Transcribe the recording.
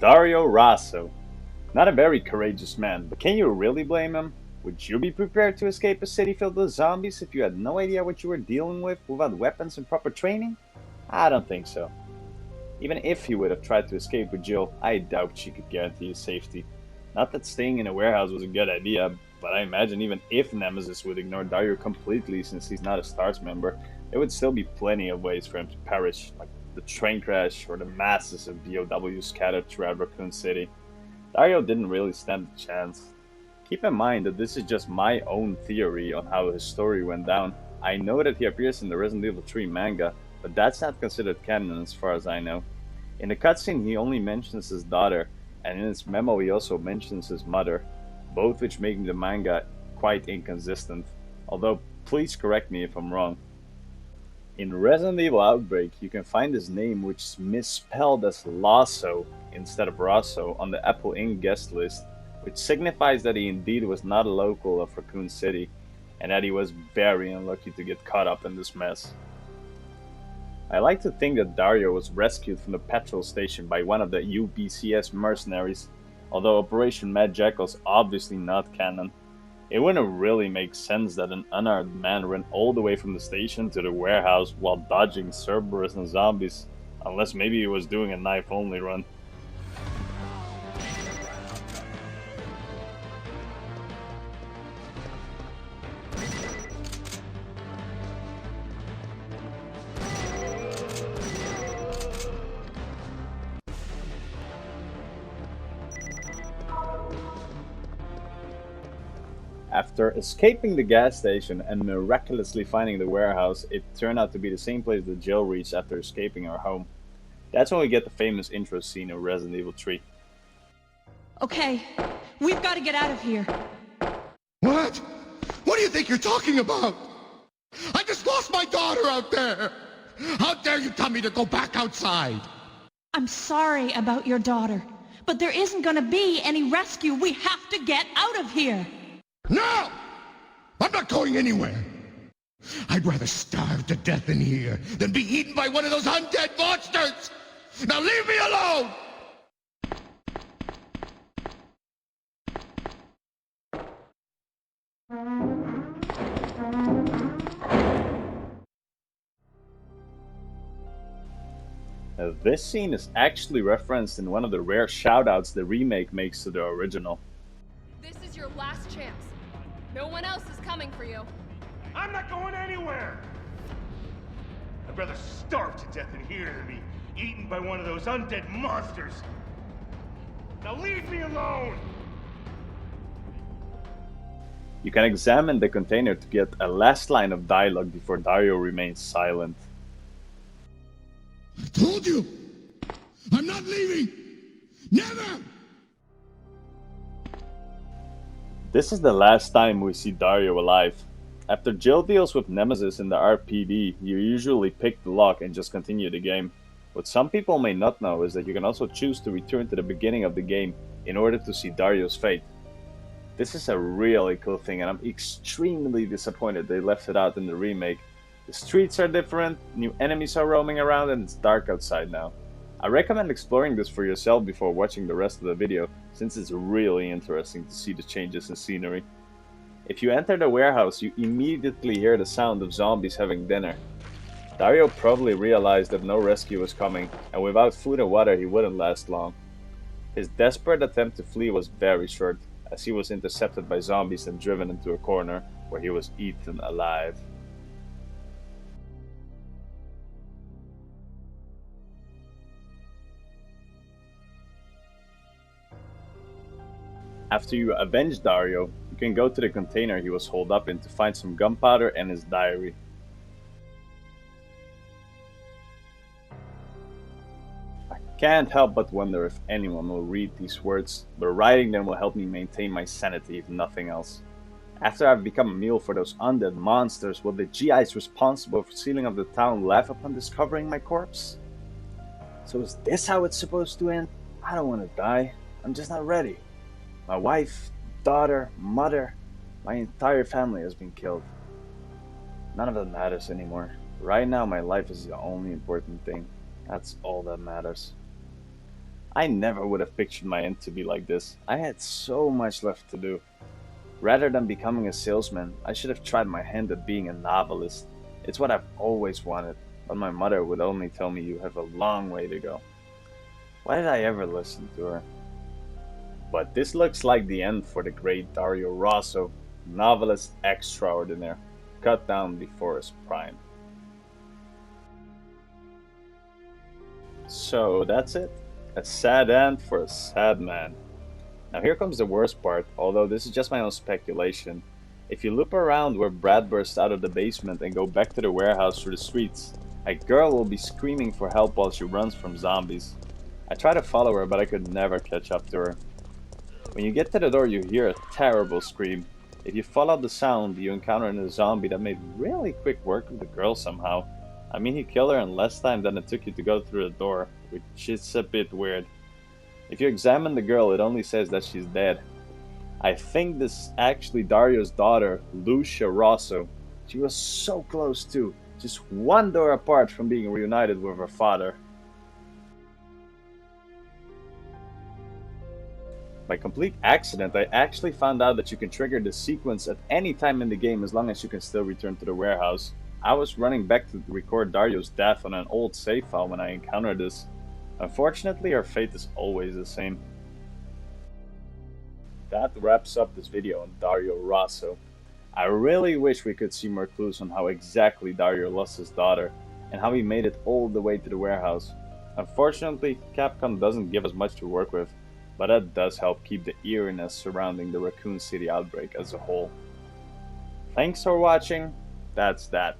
Dario Rosso. Not a very courageous man, but can you really blame him? Would you be prepared to escape a city filled with zombies if you had no idea what you were dealing with without weapons and proper training? I don't think so. Even if he would have tried to escape with Jill, I doubt she could guarantee his safety. Not that staying in a warehouse was a good idea, but I imagine even if Nemesis would ignore Dario completely since he's not a STARS member, there would still be plenty of ways for him to perish, like the train crash or the masses of BOWs scattered throughout Raccoon City. Dario didn't really stand a chance. Keep in mind that this is just my own theory on how his story went down. I know that he appears in the Resident Evil 3 manga, but that's not considered canon as far as I know. In the cutscene, he only mentions his daughter, and in his memo, he also mentions his mother, both which make the manga quite inconsistent. Although, please correct me if I'm wrong. In Resident Evil Outbreak, you can find his name, which is misspelled as Lasso instead of Rosso, on the Apple Inc. guest list, which signifies that he indeed was not a local of Raccoon City, and that he was very unlucky to get caught up in this mess. I like to think that Dario was rescued from the petrol station by one of the UBCS mercenaries, although Operation Mad Jackal's obviously not canon. It wouldn't really make sense that an unarmed man ran all the way from the station to the warehouse while dodging Cerberus and zombies, unless maybe he was doing a knife-only run. After escaping the gas station and miraculously finding the warehouse, it turned out to be the same place that Jill reached after escaping her home. That's when we get the famous intro scene in Resident Evil 3. Okay, we've got to get out of here. What? What do you think you're talking about? I just lost my daughter out there! How dare you tell me to go back outside? I'm sorry about your daughter, but there isn't going to be any rescue. We have to get out of here. No! I'm not going anywhere! I'd rather starve to death in here than be eaten by one of those undead monsters! Now leave me alone! Now, this scene is actually referenced in one of the rare shoutouts the remake makes to the original. This is your last chance. No one else is coming for you. I'm not going anywhere! I'd rather starve to death in here than be eaten by one of those undead monsters! Now leave me alone! You can examine the container to get a last line of dialogue before Dario remains silent. I told you! I'm not leaving! Never! This is the last time we see Dario alive. After Jill deals with Nemesis in the RPD, you usually pick the lock and just continue the game. What some people may not know is that you can also choose to return to the beginning of the game in order to see Dario's fate. This is a really cool thing, and I'm extremely disappointed they left it out in the remake. The streets are different, new enemies are roaming around, and it's dark outside now. I recommend exploring this for yourself before watching the rest of the video, since it's really interesting to see the changes in scenery. If you enter the warehouse, you immediately hear the sound of zombies having dinner. Dario probably realized that no rescue was coming, and without food and water he wouldn't last long. His desperate attempt to flee was very short, as he was intercepted by zombies and driven into a corner, where he was eaten alive. After you avenge Dario, you can go to the container he was holed up in to find some gunpowder and his diary. I can't help but wonder if anyone will read these words, but writing them will help me maintain my sanity if nothing else. After I've become a meal for those undead monsters, will the GIs responsible for sealing up the town laugh upon discovering my corpse? So is this how it's supposed to end? I don't want to die. I'm just not ready. My wife, daughter, mother, my entire family has been killed. None of that matters anymore. Right now my life is the only important thing. That's all that matters. I never would have pictured my end to be like this. I had so much left to do. Rather than becoming a salesman, I should have tried my hand at being a novelist. It's what I've always wanted, but my mother would only tell me you have a long way to go. Why did I ever listen to her? But this looks like the end for the great Dario Rosso, novelist extraordinaire, cut down before his prime. So that's it. A sad end for a sad man. Now here comes the worst part, although this is just my own speculation. If you loop around where Brad bursts out of the basement and go back to the warehouse through the streets, a girl will be screaming for help while she runs from zombies. I try to follow her, but I could never catch up to her. When you get to the door, you hear a terrible scream. If you follow the sound, you encounter a zombie that made really quick work of the girl somehow. I mean, he killed her in less time than it took you to go through the door, which is a bit weird. If you examine the girl, it only says that she's dead. I think this is actually Dario's daughter, Lucia Rosso. She was so close too, just one door apart from being reunited with her father. By complete accident, I actually found out that you can trigger the sequence at any time in the game as long as you can still return to the warehouse. I was running back to record Dario's death on an old save file when I encountered this. Unfortunately, our fate is always the same. That wraps up this video on Dario Rosso. I really wish we could see more clues on how exactly Dario lost his daughter, and how he made it all the way to the warehouse. Unfortunately, Capcom doesn't give us much to work with, but that does help keep the eeriness surrounding the Raccoon City Outbreak as a whole. Thanks for watching, that's that.